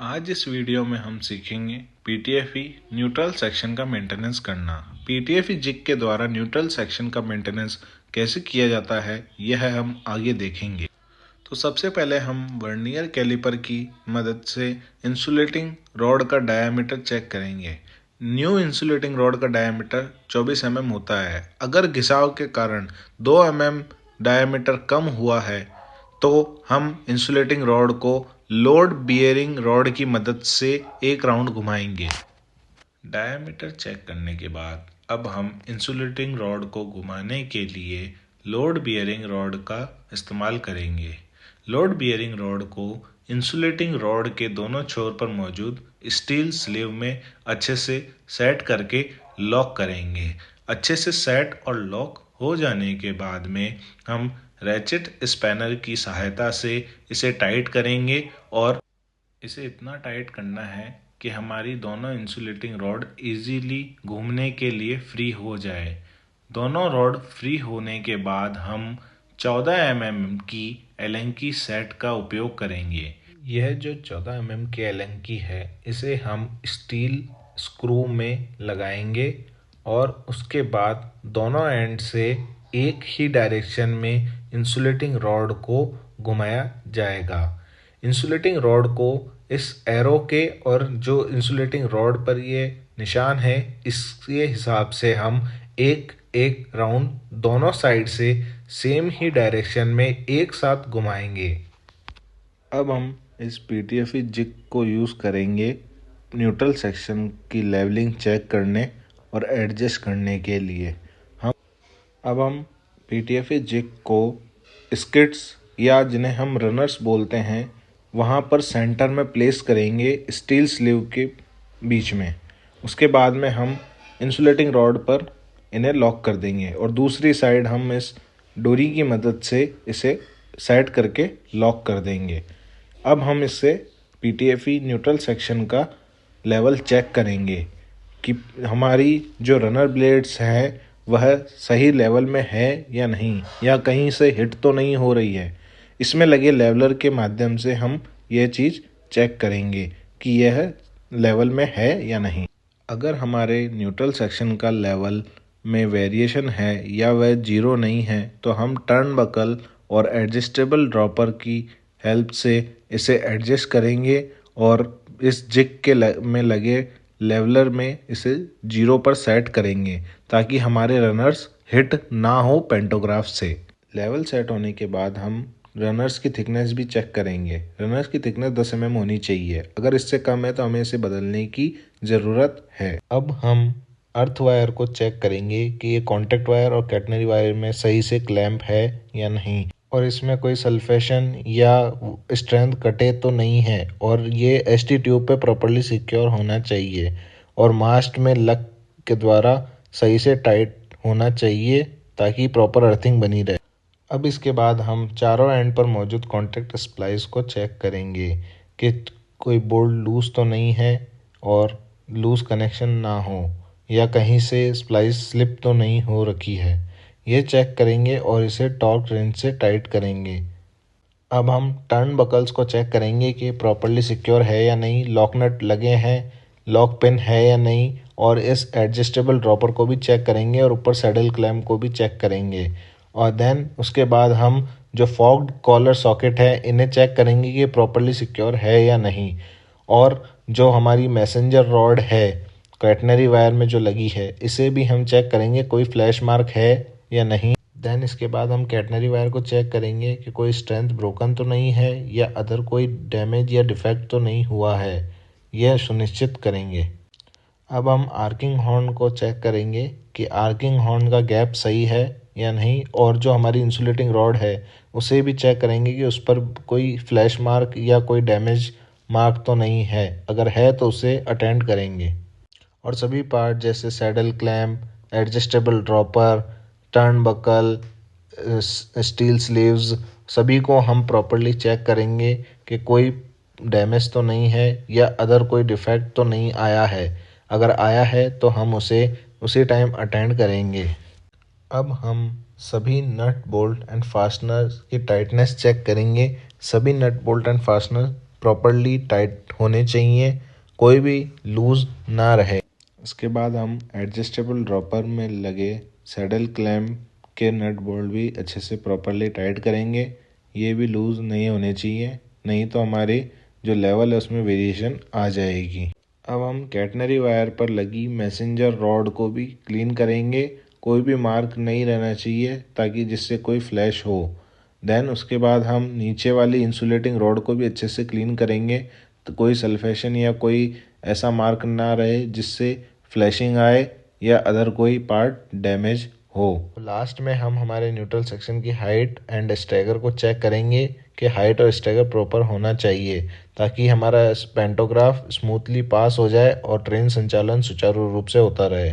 आज इस वीडियो में हम सीखेंगे पीटीएफई न्यूट्रल सेक्शन का मेंटेनेंस करना। पीटीएफई जिग के द्वारा न्यूट्रल सेक्शन का मेंटेनेंस कैसे किया जाता है यह हम आगे देखेंगे। तो सबसे पहले हम वर्नियर कैलिपर की मदद से इंसुलेटिंग रॉड का डायामीटर चेक करेंगे। न्यू इंसुलेटिंग रॉड का डायामीटर 24 mm होता है। अगर घिसाव के कारण 2 mm डायामीटर कम हुआ है तो हम इंसुलेटिंग रॉड को लोड बियरिंग रॉड की मदद से एक राउंड घुमाएंगे। डायामीटर चेक करने के बाद अब हम इंसुलेटिंग रॉड को घुमाने के लिए लोड बियरिंग रॉड का इस्तेमाल करेंगे। लोड बियरिंग रॉड को इंसुलेटिंग रॉड के दोनों छोर पर मौजूद स्टील स्लीव में अच्छे से सेट करके लॉक करेंगे। अच्छे से सेट और लॉक हो जाने के बाद में हम रैचेट स्पैनर की सहायता से इसे टाइट करेंगे और इसे इतना टाइट करना है कि हमारी दोनों इंसुलेटिंग रॉड इजीली घूमने के लिए फ्री हो जाए। दोनों रॉड फ्री होने के बाद हम 14 mm की एलेंकी सेट का उपयोग करेंगे। यह जो 14 mm की एलेंकी है इसे हम स्टील स्क्रू में लगाएंगे और उसके बाद दोनों एंड से एक ही डायरेक्शन में इंसुलेटिंग रॉड को घुमाया जाएगा। इंसुलेटिंग रॉड को इस एरो के और जो इंसुलेटिंग रॉड पर ये निशान है इसके हिसाब से हम एक एक राउंड दोनों साइड से सेम ही डायरेक्शन में एक साथ घुमाएंगे। अब हम इस पीटीएफई जिग को यूज़ करेंगे न्यूट्रल सेक्शन की लेवलिंग चेक करने और एडजस्ट करने के लिए। हम पीटीएफई जिग को स्किट्स या जिन्हें हम रनर्स बोलते हैं वहाँ पर सेंटर में प्लेस करेंगे स्टील स्लीव के बीच में। उसके बाद में हम इंसुलेटिंग रॉड पर इन्हें लॉक कर देंगे और दूसरी साइड हम इस डोरी की मदद से इसे सेट करके लॉक कर देंगे। अब हम इससे पीटीएफई न्यूट्रल सेक्शन का लेवल चेक करेंगे कि हमारी जो रनर ब्लेड्स है वह सही लेवल में है या नहीं, या कहीं से हिट तो नहीं हो रही है। इसमें लगे लेवलर के माध्यम से हम यह चीज़ चेक करेंगे कि यह लेवल में है या नहीं। अगर हमारे न्यूट्रल सेक्शन का लेवल में वेरिएशन है या वह जीरो नहीं है तो हम टर्न बकल और एडजस्टेबल ड्रॉपर की हेल्प से इसे एडजस्ट करेंगे और इस जिग के में लगे लेवलर में इसे 0 पर सेट करेंगे ताकि हमारे रनर्स हिट ना हो पेंटोग्राफ से। लेवल सेट होने के बाद हम रनर्स की थिकनेस भी चेक करेंगे। रनर्स की थिकनेस 10 mm होनी चाहिए। अगर इससे कम है तो हमें इसे बदलने की ज़रूरत है। अब हम अर्थ वायर को चेक करेंगे कि ये कॉन्टैक्ट वायर और कैटनरी वायर में सही से क्लैंप है या नहीं, और इसमें कोई सल्फेशन या स्ट्रेंथ कटे तो नहीं है, और ये एसटी ट्यूब पे प्रॉपर्ली सिक्योर होना चाहिए और मास्ट में लक के द्वारा सही से टाइट होना चाहिए ताकि प्रॉपर अर्थिंग बनी रहे। अब इसके बाद हम चारों एंड पर मौजूद कॉन्टैक्ट स्प्लाइस को चेक करेंगे कि कोई बोल्ट लूज तो नहीं है और लूज कनेक्शन ना हो या कहीं से स्प्लाइस स्लिप तो नहीं हो रखी है। ये चेक करेंगे और इसे टॉर्क रेंच से टाइट करेंगे। अब हम टर्न बकल्स को चेक करेंगे कि प्रॉपर्ली सिक्योर है या नहीं, लॉक नट लगे हैं, लॉक पिन है या नहीं, और इस एडजस्टेबल ड्रॉपर को भी चेक करेंगे और ऊपर सैडल क्लैम्प को भी चेक करेंगे। और देन उसके बाद हम जो फॉग्ड कॉलर सॉकेट है इन्हें चेक करेंगे कि प्रॉपर्ली सिक्योर है या नहीं, और जो हमारी मैसेंजर रॉड है कैटनरी वायर में जो लगी है इसे भी हम चेक करेंगे कोई फ्लैश मार्क है या नहीं। देन इसके बाद हम कैटनरी वायर को चेक करेंगे कि कोई स्ट्रेंथ ब्रोकन तो नहीं है या अदर कोई डैमेज या डिफेक्ट तो नहीं हुआ है, यह सुनिश्चित करेंगे। अब हम आर्किंग हॉर्न को चेक करेंगे कि आर्किंग हॉर्न का गैप सही है या नहीं, और जो हमारी इंसुलेटिंग रॉड है उसे भी चेक करेंगे कि उस पर कोई फ्लैश मार्क या कोई डैमेज मार्क तो नहीं है। अगर है तो उसे अटेंड करेंगे। और सभी पार्ट जैसे saddle clamp, adjustable dropper, turnbuckle, steel sleeves, सभी को हम प्रॉपर्ली चेक करेंगे कि कोई डैमेज तो नहीं है या अदर कोई डिफेक्ट तो नहीं आया है। अगर आया है तो हम उसे उसी टाइम अटेंड करेंगे। अब हम सभी नट बोल्ट एंड फास्टनर की टाइटनेस चेक करेंगे। सभी nut bolt and fastener properly tight होने चाहिए, कोई भी लूज ना रहे। इसके बाद हम एडजस्टेबल ड्रॉपर में लगे सैडल क्लैम्प के नट बोल्ट भी अच्छे से प्रॉपरली टाइट करेंगे। ये भी लूज नहीं होने चाहिए, नहीं तो हमारी जो लेवल है उसमें वेरिएशन आ जाएगी। अब हम कैटनरी वायर पर लगी मैसेंजर रॉड को भी क्लीन करेंगे। कोई भी मार्क नहीं रहना चाहिए ताकि जिससे कोई फ्लैश हो। देन उसके बाद हम नीचे वाली इंसुलेटिंग रॉड को भी अच्छे से क्लीन करेंगे, तो कोई सल्फेशन या कोई ऐसा मार्क ना रहे जिससे फ्लैशिंग आए या अदर कोई पार्ट डैमेज हो। लास्ट में हम हमारे न्यूट्रल सेक्शन की हाइट एंड स्टैगर को चेक करेंगे कि हाइट और स्टैगर प्रॉपर होना चाहिए ताकि हमारा पेंटोग्राफ स्मूथली पास हो जाए और ट्रेन संचालन सुचारू रूप से होता रहे।